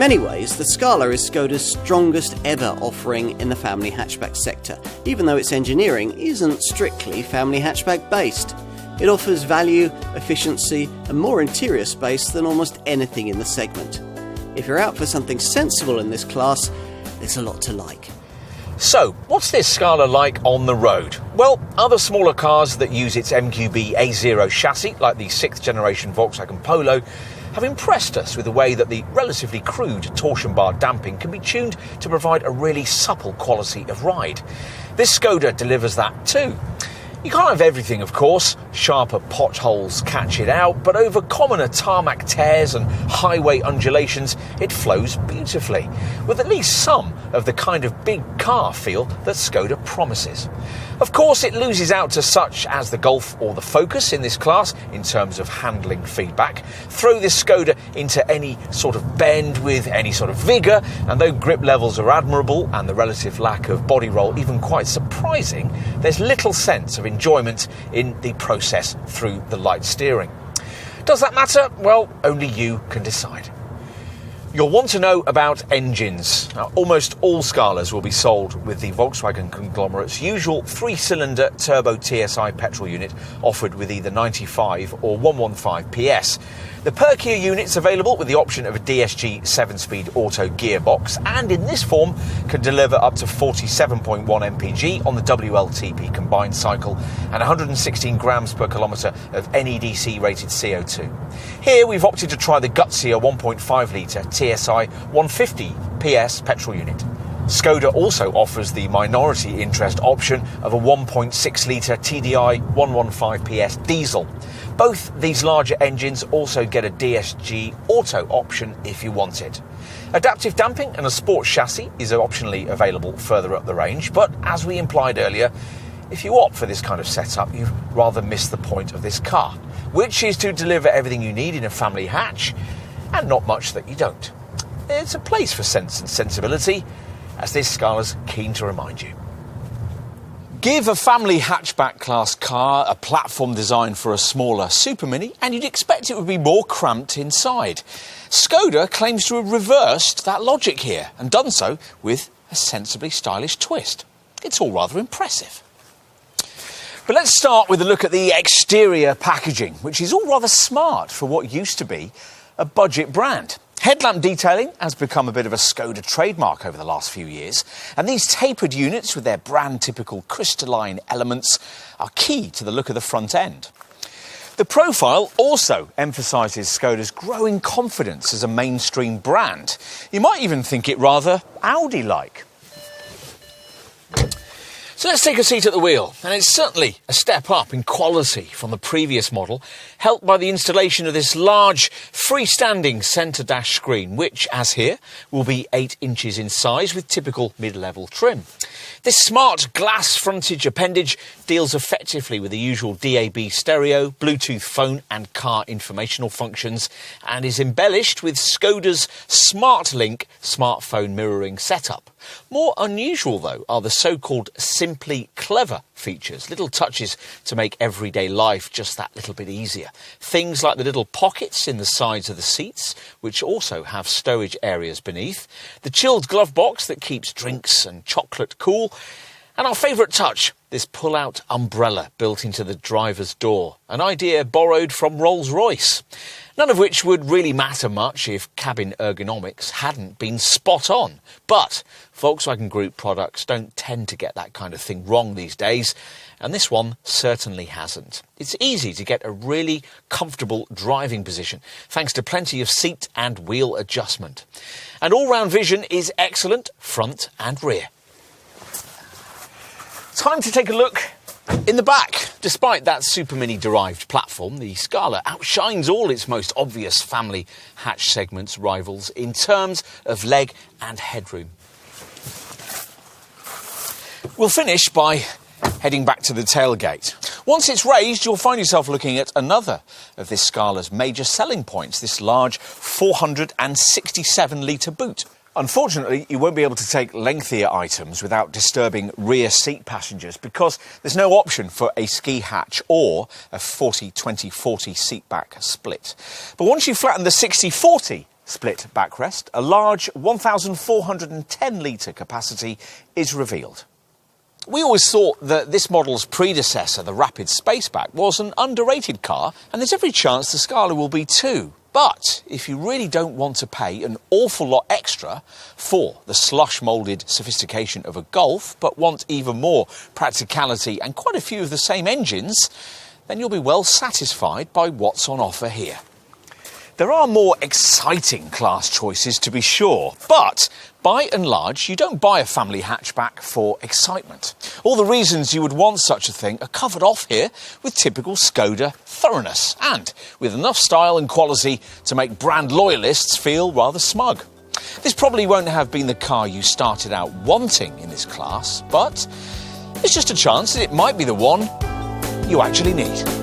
many ways, the Scala is Skoda's strongest ever offering in the family hatchback sector, even though its engineering isn't strictly family hatchback based. It offers value, efficiency and more interior space than almost anything in the segment. If you're out for something sensible in this class, there's a lot to like. So, what's this Scala like on the road? Well, other smaller cars that use its MQB A0 chassis, like the 6th generation Volkswagen Polo, have impressed us with the way that the relatively crude torsion bar damping can be tuned to provide a really supple quality of ride. This Skoda delivers that too. You can't have everything, of course. Sharper potholes catch it out, but over commoner tarmac tears and highway undulations, it flows beautifully, with at least some of the kind of big car feel that Skoda promises. Of course, it loses out to such as the Golf or the Focus in this class in terms of handling feedback. Throw this Skoda into any sort of bend with any sort of vigour, and though grip levels are admirable and the relative lack of body roll even quite surprising, there's little sense of enjoyment in the process through the light steering. Does that matter? Well, only you can decide. You'll want to know about engines. Now, almost all Scalas will be sold with the Volkswagen conglomerate's usual 3-cylinder turbo TSI petrol unit offered with either 95 or 115 PS. The perkier unit's available with the option of a DSG 7-speed auto gearbox, and in this form can deliver up to 47.1 mpg on the WLTP combined cycle and 116 grams per kilometre of NEDC rated CO2. Here we've opted to try the gutsier 1.5 litre TSI 150 PS petrol unit. Skoda also offers the minority interest option of a 1.6 litre TDI 115 PS diesel. Both these larger engines also get a DSG auto option if you want it. Adaptive damping and a sports chassis is optionally available further up the range, but as we implied earlier, if you opt for this kind of setup, you've rather missed the point of this car, which is to deliver everything you need in a family hatch, and not much that you don't. It's a place for sense and sensibility, as this Scala's keen to remind you. Give a family hatchback class car a platform designed for a smaller Super Mini and you'd expect it would be more cramped inside. Skoda claims to have reversed that logic here and done so with a sensibly stylish twist. It's all rather impressive. But let's start with a look at the exterior packaging, which is all rather smart for what used to be a budget brand. Headlamp detailing has become a bit of a Skoda trademark over the last few years, and these tapered units with their brand-typical crystalline elements are key to the look of the front end. The profile also emphasises Skoda's growing confidence as a mainstream brand. You might even think it rather Audi-like. So let's take a seat at the wheel, and it's certainly a step up in quality from the previous model, helped by the installation of this large freestanding centre dash screen, which, as here, will be 8 inches in size with typical mid-level trim. This smart glass frontage appendage deals effectively with the usual DAB stereo, Bluetooth phone and car informational functions, and is embellished with Skoda's SmartLink smartphone mirroring setup. More unusual, though, are the so-called Simply Clever features, little touches to make everyday life just that little bit easier. Things like the little pockets in the sides of the seats, which also have stowage areas beneath, the chilled glove box that keeps drinks and chocolate cool, and our favourite touch, this pull-out umbrella built into the driver's door, an idea borrowed from Rolls-Royce. None of which would really matter much if cabin ergonomics hadn't been spot on. But Volkswagen Group products don't tend to get that kind of thing wrong these days, and this one certainly hasn't. It's easy to get a really comfortable driving position, thanks to plenty of seat and wheel adjustment. And all-round vision is excellent, front and rear. Time to take a look in the back. Despite that Super Mini derived platform, the Scala outshines all its most obvious family hatch segments rivals in terms of leg and headroom. We'll finish by heading back to the tailgate. Once it's raised, you'll find yourself looking at another of this Scala's major selling points, this large 467-litre boot. Unfortunately, you won't be able to take lengthier items without disturbing rear seat passengers because there's no option for a ski hatch or a 40-20-40 seat back split. But once you flatten the 60-40 split backrest, a large 1,410-litre capacity is revealed. We always thought that this model's predecessor, the Rapid Spaceback, was an underrated car, and there's every chance the Scala will be too. But if you really don't want to pay an awful lot extra for the slush-moulded sophistication of a Golf, but want even more practicality and quite a few of the same engines, then you'll be well satisfied by what's on offer here. There are more exciting class choices to be sure, but by and large, you don't buy a family hatchback for excitement. All the reasons you would want such a thing are covered off here with typical Skoda thoroughness and with enough style and quality to make brand loyalists feel rather smug. This probably won't have been the car you started out wanting in this class, but there's just a chance that it might be the one you actually need.